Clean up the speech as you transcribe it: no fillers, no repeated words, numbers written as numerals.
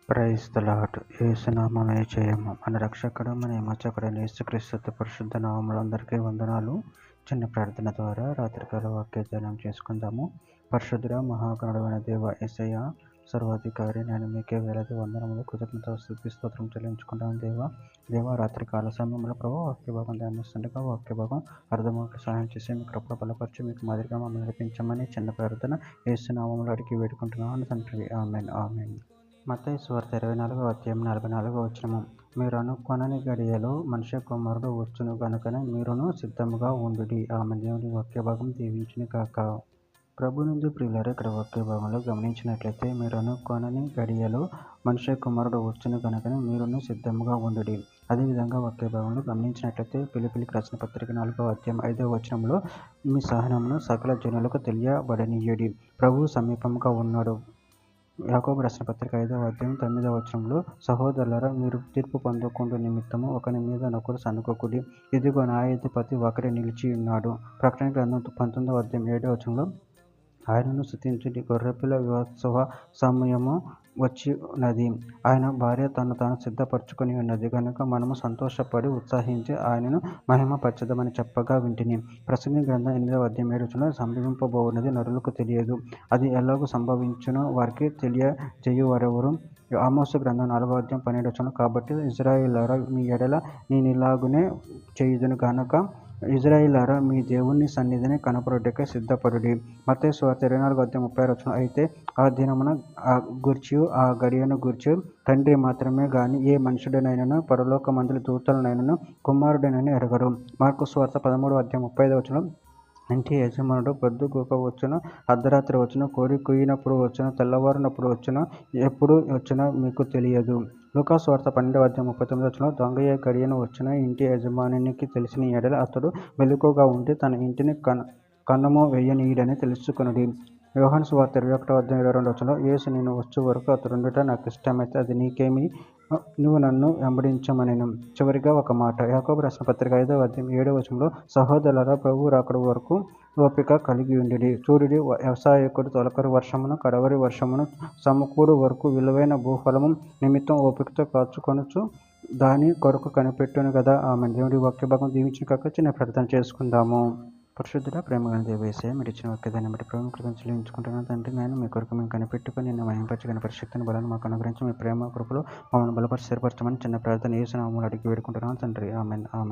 Praise the lord. యేసునామమే జయము. మన రక్షకుడు మన విమోచకుడైన యేసుక్రీస్తు పరిశుద్ధ నామములో అందరికీ వందనాలు. చిన్న ప్రార్థన ద్వారా రాత్రికాల వాక్యధ్యానం చేసుకుందాము. పరిశుద్ధుడ మహాగణుడైన దేవ యేసయ్య సర్వాధికారి, నేను మీకే వేలాది వందనములు కృతజ్ఞత స్తుతి స్తోత్రం చెల్లించుకుంటాను. దేవ రాత్రికాల సమయంలో ప్రభు వాక్యభాగం ధ్యానిస్తుండగా వాక్యభాగం అర్థమవుకు సహాయం చేసి మీ కృపలో బలపరిచి మీకు మాదిరిగా మమ్మల్ని నడిపించమని చిన్న ప్రార్థన యేసునామములో అడిగి వేడుకుంటున్నాను తండ్రి. Amen amen. మత్తయి సువార్త 24వ అధ్యాయం 44వ వచనము. మీరు అనుకొనని గడియలో మనుష్య కుమారుడు వచ్చును గనుకనే మీరును సిద్ధముగా ఉండుడి. ఆమె దేవుని వాక్యభాగం దీవించును కాక. ప్రభునందు ప్రియులారా, ఇక్కడ వాక్యభాగంలో గమనించినట్లయితే మీరు అనుకొనని గడియలో మనుష్య కుమారుడు వచ్చును కనుకనే మీరును సిద్ధముగా ఉండుడి. అదేవిధంగా వాక్యభాగంలో గమనించినట్లయితే ఫిలిప్పీయులకు రాసిన పత్రిక 4వ అధ్యాయం 5వ వచనంలో మీ సహనమును సకల జనులకు తెలియబడనీయుడి. ప్రభువు సమీపంగా ఉన్నాడు. యాకోబు రాసిన పత్రిక 5వ అధ్యాయం 9వ వచనంలో సహోదరులారా, మీరు తీర్పు పొందకుండా నిమిత్తము ఒకని మీద నొకరు సనుకోకుడి. ఇదిగో న్యాయాధిపతి ఒకరే నిలిచి ఉన్నాడు. ప్రకటన గ్రంథం 19వ అధ్యాయం 7వ వచనంలో ఆయనను స్తుతించుడి, గొర్రెపిల్ల వివాహోత్సవ సమయము వచ్చి ఉన్నది, ఆయన భార్య తను తాను సిద్ధపరచుకొని ఉన్నది కనుక మనము సంతోషపడి ఉత్సాహించి ఆయనను మహిమపరచదమని చెప్పగా వింటిని. ప్రసంగి గ్రంథం 8వ అధ్యాయం 7వ వచనంలో సంభవింపబోవున్నది నరులకు తెలియదు, అది ఎలాగూ సంభవించునో వారికి తెలియజేయువారెవరు. ఆమోసు గ్రంథం 4వ అధ్యాయం 12వ వచనం. కాబట్టి ఇశ్రాయేలులారా, మీ ఎడల నేనిలాగునే చేయుదును గనుక ఇశ్రాయేలులారా, మీ దేవుని సన్నిధిని కనపరుటకై సిద్ధపడుడి. మత్తయి సువార్త 24వ అధ్యాయం 36వ వచనం. అయితే ఆ దినమున గూర్చియు ఆ గడియను గూర్చియు తండ్రి మాత్రమే గాని ఏ మనుషుడనైనను పరలోకమందుల దూతలనైనను కుమారుడనైనను ఎరగరు. మార్కు సువార్త 13వ అధ్యాయం 35వ వచనం. ఇంటి యజమానుడు పొద్దుగూక వచ్చును, అర్ధరాత్రి వచ్చును, కోడి కూయినప్పుడు వచ్చును, తెల్లవారినప్పుడు వచ్చును, ఎప్పుడు వచ్చునో మీకు తెలియదు. లూకా సువార్త 12వ అధ్యాయం 39వ వచనం. దొంగ గడియను వచ్చును ఇంటి యజమానికి తెలిసిన ఎడల అతడు మెలకువగా ఉండి తన ఇంటిని కన్నము వేయనీయుడని తెలుసుకొనుడి. యోహాను సువార్త 21వ అధ్యాయం 22వ వచనంలో యేసు నేను వచ్చు వరకు అతడుండుట నాకు ఇష్టమైతే అది నీకేమి, నువ్వు నన్ను వెంబడించమనెను. చివరిగా ఒక మాట. యాకోబు రాసిన పత్రిక 5వ అధ్యాయం 7వ వచనంలో సహోదరులారా, ప్రభువు రాకడ వరకు ఓపిక కలిగి ఉండుడి. సూర్యుడి వ్యవసాయకుడు తొలకరి వర్షమును కడవరి వర్షమును సమకూడు వరకు విలువైన భూఫలము నిమిత్తం ఓపికతో కాచుకొనుచు దాని కొరకు కనిపెట్టును కదా. ఆమె దేవుడి వాక్యభాగం దీవించిన కాక చిన్న ప్రార్థన చేసుకుందాము. పరిశుద్ధుడ ప్రేమగల దేవ యేసయ్య, మీరు ఇచ్చిన వాక్యదాన్ని బట్టి ప్రేమ కృతజ్ఞతలు చెల్లించుకుంటున్నాను తండ్రి. నేను మీ కొరకు మేము కనిపెట్టుకొని నిన్ను మహింపరచగలిగిన పరిశుద్ధిని బలాన్ని మాకు అనుగ్రహించి మీ ప్రేమ కృపలో మమ్మల్ని బలపరిచి స్థిరపరచమని చిన్న ప్రార్థన యేసు నామములో అడిగి వేడుకుంటున్నాను తండ్రి. Amen amen.